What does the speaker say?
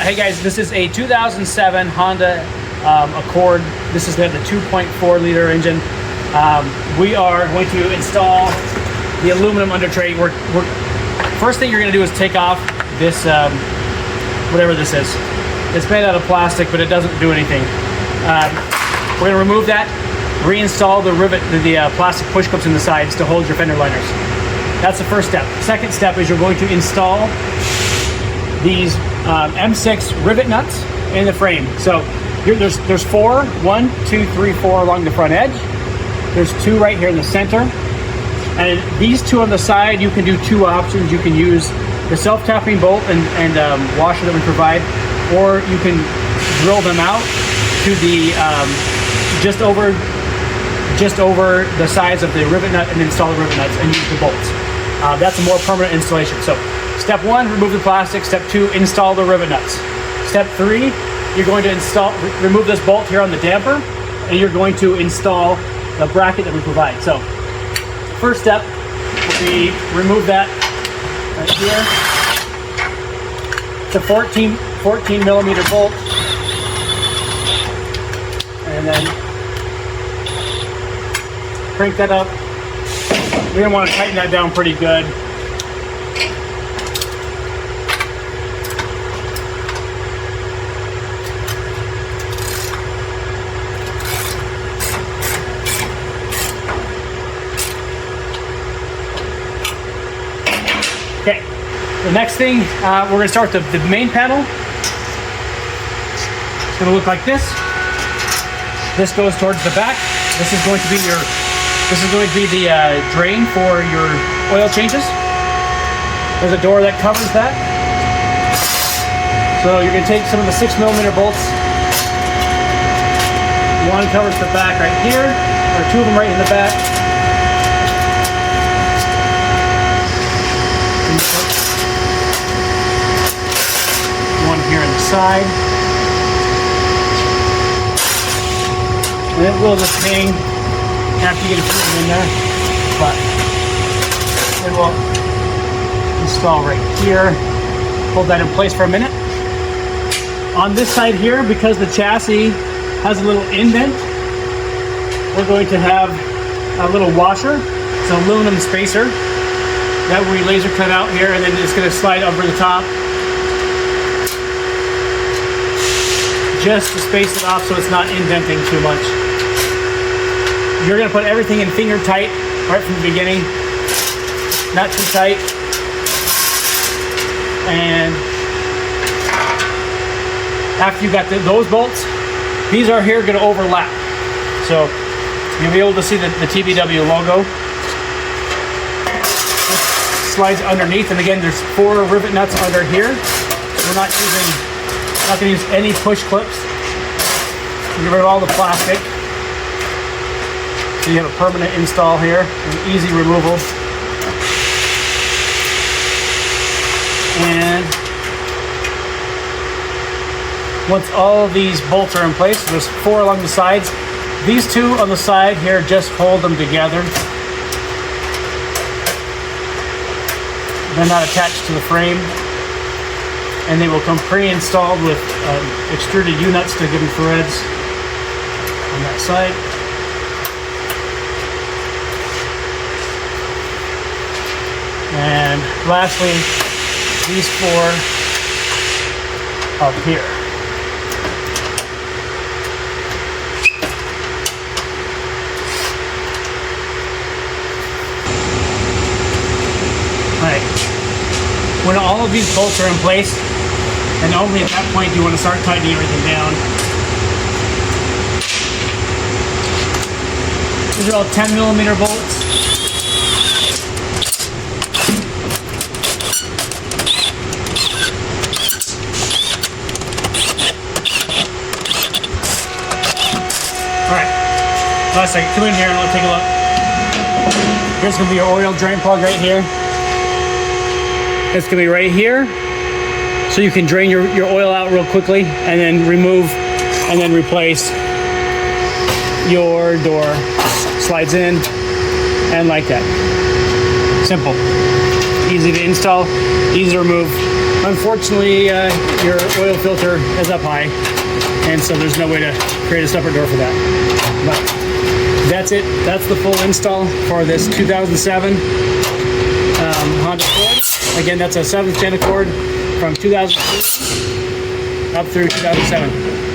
Hey guys, this is a 2007 Honda Accord. This is the 2.4 liter engine. We are going to install the aluminum under tray. First thing you're going to do is take off this, whatever this is. It's made out of plastic, but it doesn't do anything. We're going to remove that, reinstall the rivet, the plastic push clips in the sides to hold your fender liners. That's the first step. Second step is you're going to install these M6 rivet nuts in the frame. So here, there's four, 1, 2, 3, 4 along the front edge. There's 2 right here in the center. And these 2 on the side, you can do 2 options. You can use the self-tapping bolt and washer that we provide, or you can drill them out to the just over the size of the rivet nut and install the rivet nuts and use the bolts. That's a more permanent installation. So step 1, remove the plastic. Step 2, install the rivet nuts. Step 3, you're going to remove this bolt here on the damper, and you're going to install the bracket that we provide. So first step, we remove that right here. It's a 14 millimeter bolt, and then crank that up. You're gonna want to tighten that down pretty good. Okay, the next thing, we're going to start the main panel. It's going to look like this. This goes towards the back. This is going to be the drain for your oil changes. There's a door that covers that. So you're going to take some of the 6 millimeter bolts. One covers the back right here, or 2 of them right in the back. One here on the side. And it will just hang after you get a few of them in there, but it will install right here. Hold that in place for a minute. On this side here, because the chassis has a little indent, we're going to have a little washer. It's an aluminum spacer that we laser cut out here, and then it's going to slide over the top just to space it off so it's not indenting too much. You're going to put everything in finger tight right from the beginning, not too tight. And after you've got those bolts, these are here going to overlap. So you'll be able to see the TBW logo. This slides underneath, and again, there's 4 rivet nuts under here. We're not going to use any push clips. Get rid of all the plastic. So you have a permanent install here, an easy removal. And once all of these bolts are in place, there's 4 along the sides. These 2 on the side here just hold them together. They're not attached to the frame. And they will come pre-installed with extruded U-nuts to give them threads on that side. And lastly, these 4 up here. Alright, when all of these bolts are in place, and only at that point do you want to start tightening everything down. These are all 10 millimeter bolts. Alright, last second, come in here and let's take a look. Here's going to be your oil drain plug right here. It's going to be right here. So you can drain your oil out real quickly and then remove and then replace. Your door slides in and like that. Simple. Easy to install, easy to remove. Unfortunately, your oil filter is up high, and so there's no way to create a separate door for that. But that's it. That's the full install for this 2007 Honda Accord. Again, that's a 7th gen Accord from 2002 up through 2007.